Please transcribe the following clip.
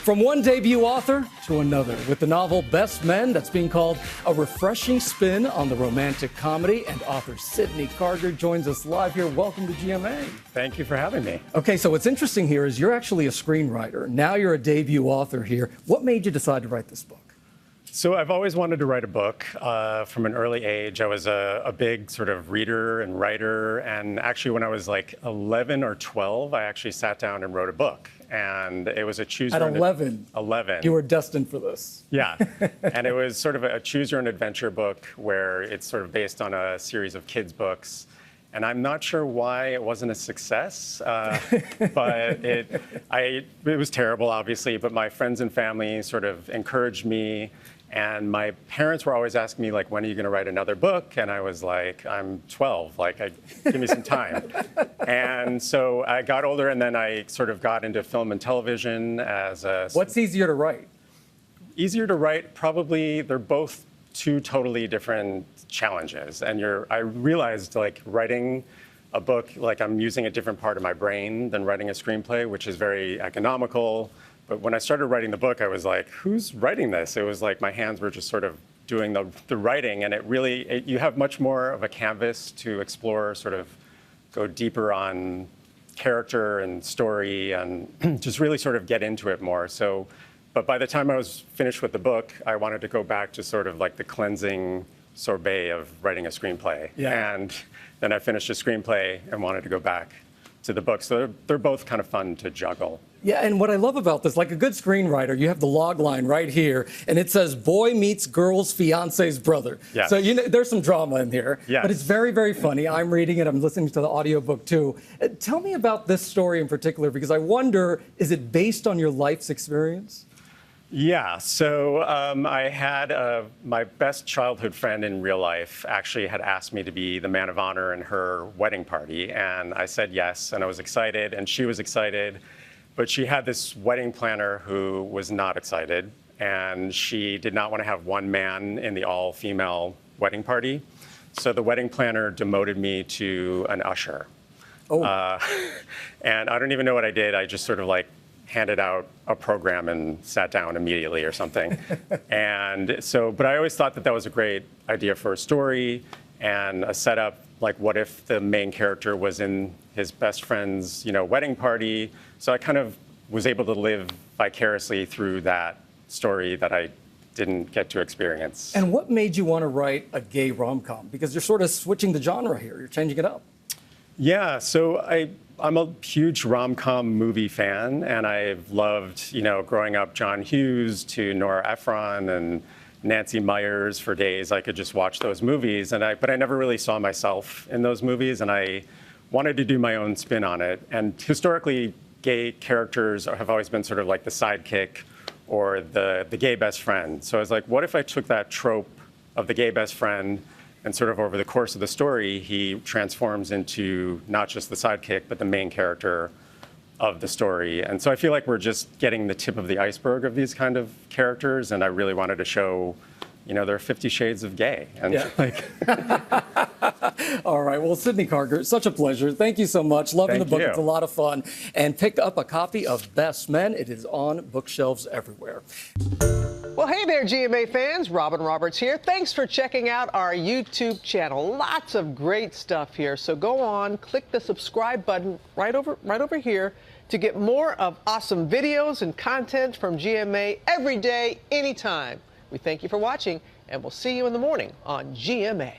From one debut author to another, with the novel Best Men, that's being called a refreshing spin on the romantic comedy, and author Sidney Karger joins us live here. Welcome to GMA. Thank you for having me. Okay, so what's interesting here is you're actually a screenwriter. Now you're a debut author here. What made you decide to write this book? So I've always wanted to write a book from an early age. I was a big sort of reader and writer, and actually when I was like 11 or 12, I actually sat down and wrote a book. And it was a choose At 11? 11. You were destined for this. Yeah. And it was sort of a choose your own adventure book where it's sort of based on a series of kids' books. And I'm not sure why it wasn't a success, but it was terrible, obviously. But my friends and family sort of encouraged me. And my parents were always asking me, like, when are you going to write another book? And I was like, I'm 12, give me some time. And so I got older, and then I sort of got into film and television as a... What's easier to write? Easier to write, probably, they're both two totally different challenges. And I realized, like, writing a book, like, I'm using a different part of my brain than writing a screenplay, which is very economical. But when I started writing the book, I was like, who's writing this? It was like my hands were just sort of doing the writing, and you have much more of a canvas to explore, sort of go deeper on character and story, and just really sort of get into it more. So, but by the time I was finished with the book, I wanted to go back to sort of like the cleansing sorbet of writing a screenplay. Yeah. And then I finished a screenplay and wanted to go back to the book. So they're both kind of fun to juggle. Yeah, and what I love about this, like a good screenwriter, you have the log line right here, and it says, boy meets girl's fiance's brother. Yes. So there's some drama in here, yes. But it's very, very funny. I'm reading it. I'm listening to the audiobook, too. Tell me about this story in particular, because I wonder, is it based on your life's experience? Yeah, so I had my best childhood friend in real life actually had asked me to be the man of honor in her wedding party, and I said yes, and I was excited, and she was excited. But she had this wedding planner who was not excited, and she did not want to have one man in the all-female wedding party. So the wedding planner demoted me to an usher. Oh. And I don't even know what I did. I just sort of like handed out a program and sat down immediately or something. And so, but I always thought that was a great idea for a story and a setup. Like, what if the main character was in his best friend's, wedding party? So I kind of was able to live vicariously through that story that I didn't get to experience. And what made you want to write a gay rom-com? Because you're sort of switching the genre here. You're changing it up. Yeah, so I'm a huge rom-com movie fan, and I've loved, growing up, John Hughes to Nora Ephron and Nancy Meyers for days. I could just watch those movies, but I never really saw myself in those movies, and I wanted to do my own spin on it. And historically, gay characters have always been sort of like the sidekick or the gay best friend. So I was like, what if I took that trope of the gay best friend and sort of over the course of the story, he transforms into not just the sidekick, but the main character of the story. And so I feel like we're just getting the tip of the iceberg of these kind of characters, and I really wanted to show, there are 50 shades of gay. And yeah. All right. Well, Sidney Karger, such a pleasure. Thank you so much. Loving the book. It's a lot of fun. And pick up a copy of Best Men. It is on bookshelves everywhere. Well, hey there, GMA fans. Robin Roberts here. Thanks for checking out our YouTube channel. Lots of great stuff here. So go on, click the subscribe button right over here to get more of awesome videos and content from GMA every day, anytime. We thank you for watching, and we'll see you in the morning on GMA.